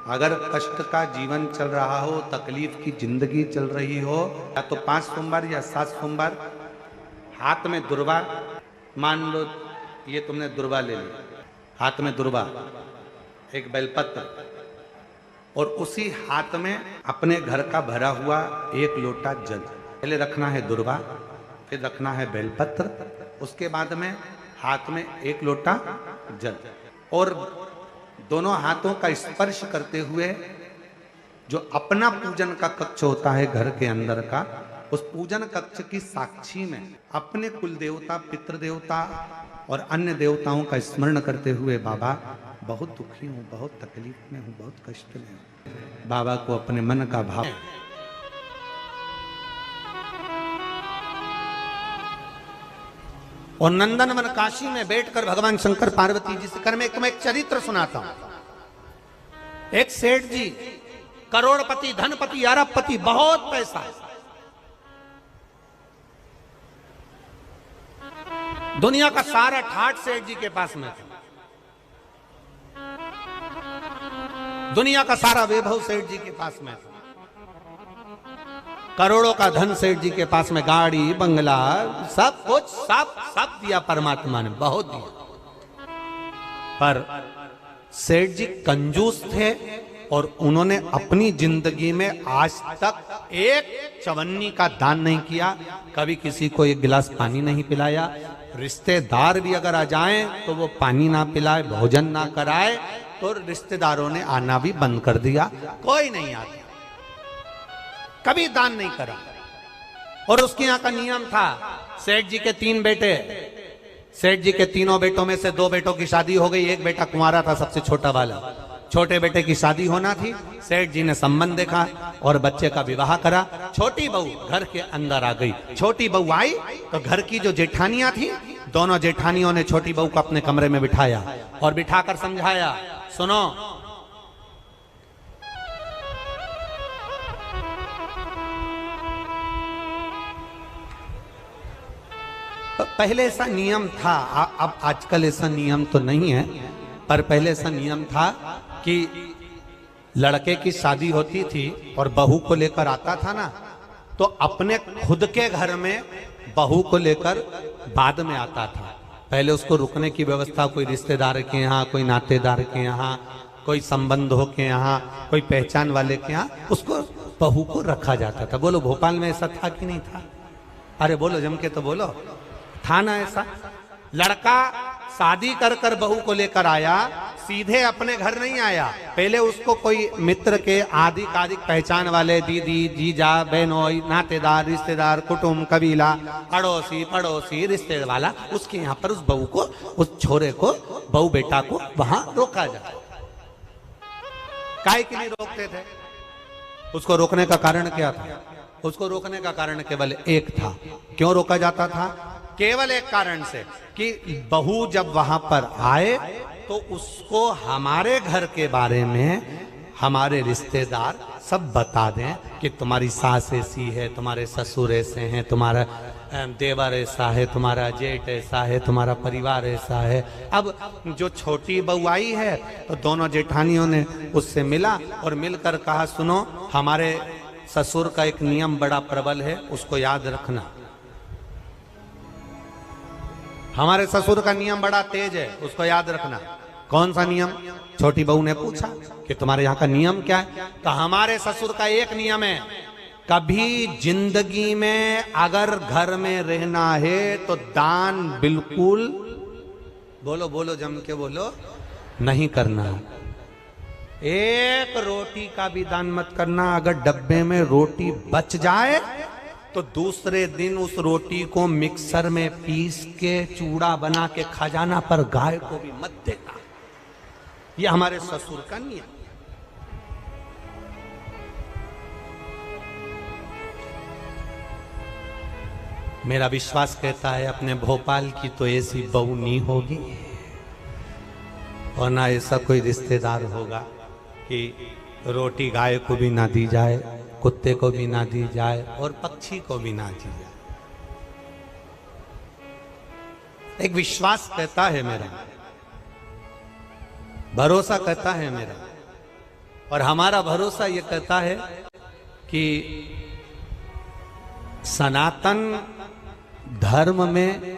अगर कष्ट का जीवन चल रहा हो, तकलीफ की जिंदगी चल रही हो, या तो 5 सोमवार या 7 सोमवार हाथ में दुर्वा, मान लो ये तुमने दुर्वा ले ली, हाथ में दुर्वा, एक बेलपत्र, और उसी हाथ में अपने घर का भरा हुआ 1 लोटा जल। पहले रखना है दुर्वा, फिर रखना है बेलपत्र, उसके बाद में हाथ में 1 लोटा जल, और दोनों हाथों का स्पर्श करते हुए जो अपना पूजन का कक्ष होता है घर के अंदर का, उस पूजन कक्ष की साक्षी में अपने कुल देवता, पितृ देवता और अन्य देवताओं का स्मरण करते हुए, बाबा बहुत दुखी हूँ, बहुत तकलीफ में हूँ, बहुत कष्ट में हूँ, बाबा को अपने मन का भाव। और नंदनवन काशी में बैठकर भगवान शंकर पार्वती जी से कर, मैं तुम्हें एक चरित्र सुनाता हूं। एक सेठ जी, करोड़पति, धनपति, अरबपति, बहुत पैसा, दुनिया का सारा ठाट सेठ जी के पास में था, दुनिया का सारा वैभव सेठ जी के पास में था, करोड़ों का धन सेठ जी के पास में, गाड़ी, बंगला, सब कुछ, सब दिया परमात्मा ने, बहुत दिया। पर सेठ जी कंजूस थे और उन्होंने अपनी जिंदगी में आज तक एक चवन्नी का दान नहीं किया, कभी किसी को 1 गिलास पानी नहीं पिलाया, रिश्तेदार भी अगर आ जाएं तो वो पानी ना पिलाए, भोजन ना कराए, तो रिश्तेदारों ने आना भी बंद कर दिया, कोई नहीं आता, कभी दान नहीं करा। और उसके यहाँ का नियम था, सेठ जी के 3 बेटे, सेठ जी के तीनों बेटों में से 2 बेटों की शादी हो गई, एक बेटा कुंवारा था, सबसे छोटा वाला, छोटे बेटे की शादी होना थी, सेठ जी ने संबंध देखा और बच्चे का विवाह करा। छोटी बहू घर के अंदर आ गई, छोटी बहू आई तो घर की जो जेठानियां थी, दोनों जेठानियों ने छोटी बहू को अपने कमरे में बिठाया और बिठाकर समझाया, सुनो, पहले ऐसा नियम था, अब आजकल ऐसा नियम तो नहीं है, पर पहले ऐसा नियम था कि लड़के की शादी होती थी और बहू को लेकर आता था ना, तो अपने खुद के घर में बहू को लेकर बाद में आता था। पहले उसको रुकने की व्यवस्था कोई रिश्तेदार के यहाँ, कोई नातेदार के यहाँ, कोई संबंधों के यहाँ, कोई पहचान वाले के यहाँ, उसको बहू को रखा जाता था। बोलो भोपाल में ऐसा था कि नहीं था? अरे बोलो, जम के तो बोलो, था ना ऐसा? लड़का शादी कर कर बहू को लेकर आया, सीधे अपने घर नहीं आया, पहले उसको कोई मित्र के आदि पहचान वाले, दीदी, जीजा, बहनोई, नातेदार, रिश्तेदार, कुटुंब, कबीला, अड़ोसी पड़ोसी, रिश्तेदार वाला, उसके यहाँ पर उस बहू को, उस छोरे को, बहू बेटा को वहां रोका जाता। काहे के लिए रोकते थे? उसको रोकने का कारण क्या था? उसको रोकने का कारण केवल एक था। क्यों रोका जाता था? केवल एक कारण से कि बहू जब वहां पर आए तो उसको हमारे घर के बारे में हमारे रिश्तेदार सब बता दें कि तुम्हारी सास ऐसी है, तुम्हारे ससुर ऐसे हैं, तुम्हारा देवर ऐसा है, तुम्हारा जेठ ऐसा है, तुम्हारा परिवार ऐसा है। अब जो छोटी बहू आई है तो दोनों जेठानियों ने उससे मिला और मिलकर कहा, सुनो, हमारे ससुर का एक नियम बड़ा प्रबल है, उसको याद रखना। हमारे ससुर का नियम बड़ा तेज है, उसको याद रखना। कौन सा नियम? छोटी बहू ने पूछा कि तुम्हारे यहाँ का नियम क्या है? तो हमारे ससुर का एक नियम है, कभी जिंदगी में अगर घर में रहना है तो दान बिल्कुल, बोलो बोलो, जम के बोलो, नहीं करना। एक रोटी का भी दान मत करना। अगर डब्बे में रोटी बच जाए तो दूसरे दिन उस रोटी को मिक्सर में पीस के चूड़ा बना के खा जाना, पर गाय को भी मत देना। ये हमारे ससुर का नियम। मेरा विश्वास कहता है अपने भोपाल की तो ऐसी बहू नहीं होगी और ना ऐसा कोई रिश्तेदार होगा कि रोटी गाय को भी ना दी जाए, कुत्ते को भी ना दी जाए और पक्षी को भी ना दी जाए। एक विश्वास कहता है मेरा, भरोसा कहता है मेरा और हमारा भरोसा ये कहता है कि सनातन धर्म में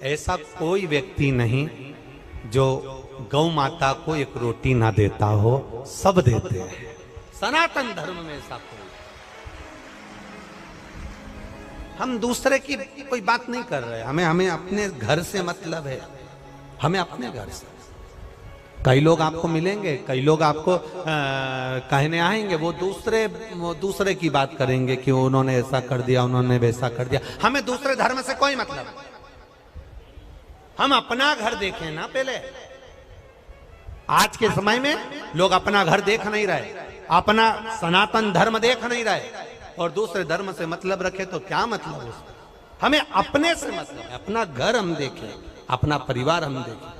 ऐसा कोई व्यक्ति नहीं जो गौ माता को एक रोटी ना देता हो, सब देते हैं। सनातन धर्म में ऐसा कोई, हम दूसरे की कोई बात नहीं कर रहे, हमें अपने घर से मतलब है, हमें अपने घर से। कई लोग आपको मिलेंगे, कई लोग आपको कहने आएंगे, वो दूसरे की बात करेंगे कि उन्होंने ऐसा कर दिया, उन्होंने वैसा कर दिया। हमें दूसरे धर्म से कोई मतलब, हम अपना घर देखें ना पहले। आज के समय में लोग अपना घर देख नहीं रहे, अपना सनातन धर्म देख नहीं रहे और दूसरे धर्म से मतलब रखे तो क्या मतलब उसका? हमें अपने से मतलब है, अपना घर हम देखें, अपना परिवार हम देखें।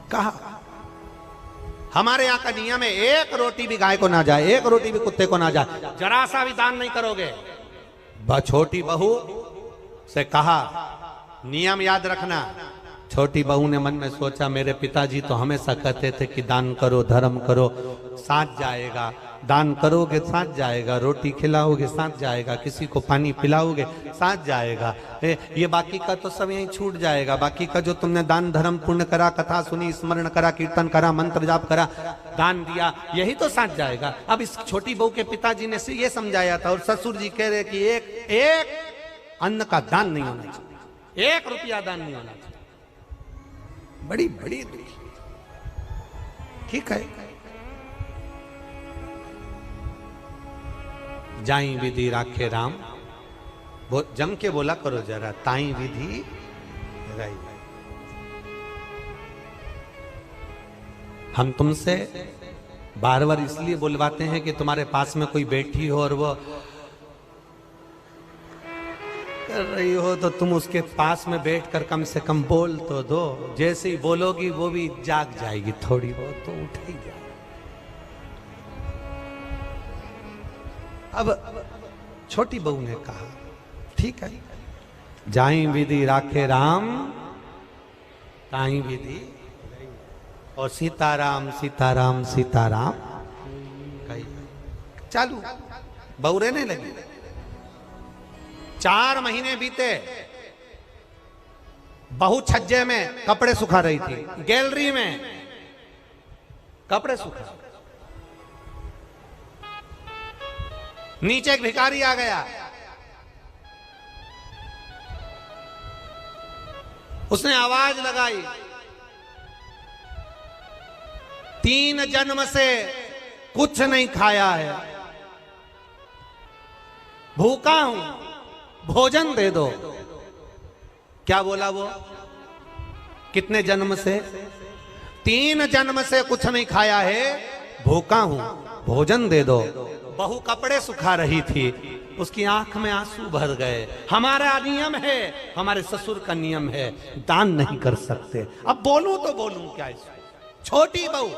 कहा हमारे यहाँ का नियम है, एक रोटी भी गाय को ना जाए, एक रोटी भी कुत्ते को ना जाए, जरा सा भी दान नहीं करोगे। छोटी बहू से कहा नियम याद रखना। छोटी बहू ने मन में सोचा मेरे पिताजी तो हमेशा कहते थे कि दान करो, धर्म करो, साथ जाएगा। दान करोगे साथ जाएगा, रोटी खिलाओगे साथ जाएगा, किसी को पानी पिलाओगे साथ जाएगा। ये बाकी का तो सब यहीं छूट जाएगा। बाकी का जो तुमने दान धर्म पुण्य करा, कथा सुनी, स्मरण करा, कीर्तन करा, मंत्र जाप करा, दान दिया, यही तो साथ जाएगा। अब इस छोटी बहू के पिताजी ने ये समझाया था और ससुर जी कह रहे कि एक अन्न का दान नहीं होना चाहिए, 1 रुपया दान नहीं होना चाहिए। बड़ी बड़ी ठीक है, जाई विधि राखे राम, जम के बोला करो जरा, ताई विधि राई। हम तुमसे बार बार इसलिए बुलवाते हैं कि तुम्हारे पास में कोई बैठी हो और वो कर रही हो तो तुम उसके पास में बैठकर कम से कम बोल तो दो। जैसे ही बोलोगी वो भी जाग जाएगी, थोड़ी बहुत तो उठ ही जाएगी। अब छोटी बहू ने कहा ठीक है, जाई विधि राखे राम, ताई विधि, और सीताराम सीताराम सीताराम कही चालू। बहू रहने लगी। 4 महीने बीते, बहू छज्जे में कपड़े सुखा रही थी, गैलरी में कपड़े सुखा। नीचे एक भिखारी आ गया, उसने आवाज लगाई, 3 जन्म से कुछ नहीं खाया है, भूखा हूं, भोजन दे दो। क्या बोला वो? कितने जन्म से? 3 जन्म से कुछ नहीं खाया है, भूखा हूं, भोजन दे दो। बहू कपड़े सुखा रही थी, उसकी आंख में आंसू भर गए। हमारा नियम है, हमारे ससुर का नियम है, दान नहीं कर सकते। अब बोलूं तो बोलूं क्या इसमें? छोटी बहू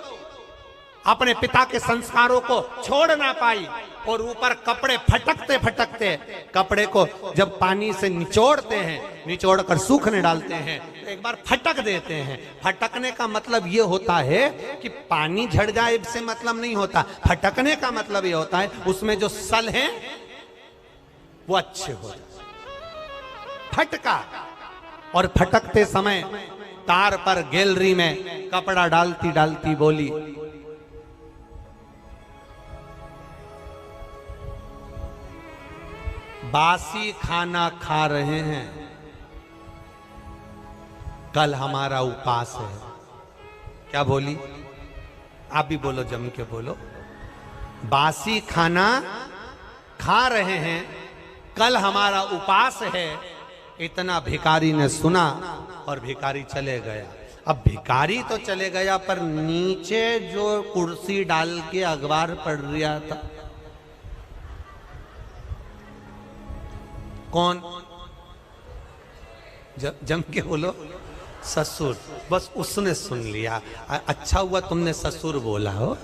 अपने पिता के संस्कारों को छोड़ ना पाई और ऊपर कपड़े फटकते फटकते, कपड़े को जब पानी से निचोड़ते हैं, निचोड़ कर सूखने डालते हैं, एक बार फटक देते हैं। फटकने का मतलब ये होता है कि पानी झड़ जाए से मतलब नहीं होता। फटकने का मतलब ये होता है उसमें जो सल हैं वो अच्छे हो जाए। फटका, और फटकते समय तार पर गैलरी में कपड़ा डालती डालती बोली, बासी खाना खा रहे हैं, कल हमारा उपास है। क्या बोली? आप भी बोलो, जम के बोलो। बासी खाना खा रहे हैं, कल हमारा उपास है। इतना भिखारी ने सुना और भिखारी चले गया। अब भिखारी तो चले गया, पर नीचे जो कुर्सी डाल के अखबार पढ़ रहा था, कौन? जम के बोलो, ससुर। बस उसने सुन लिया। अच्छा हुआ तुमने ससुर बोला हो,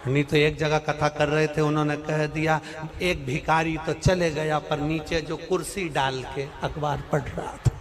नहीं तो एक जगह कथा कर रहे थे, उन्होंने कह दिया एक भिखारी तो चले गया, पर नीचे जो कुर्सी डाल के अखबार पढ़ रहा था।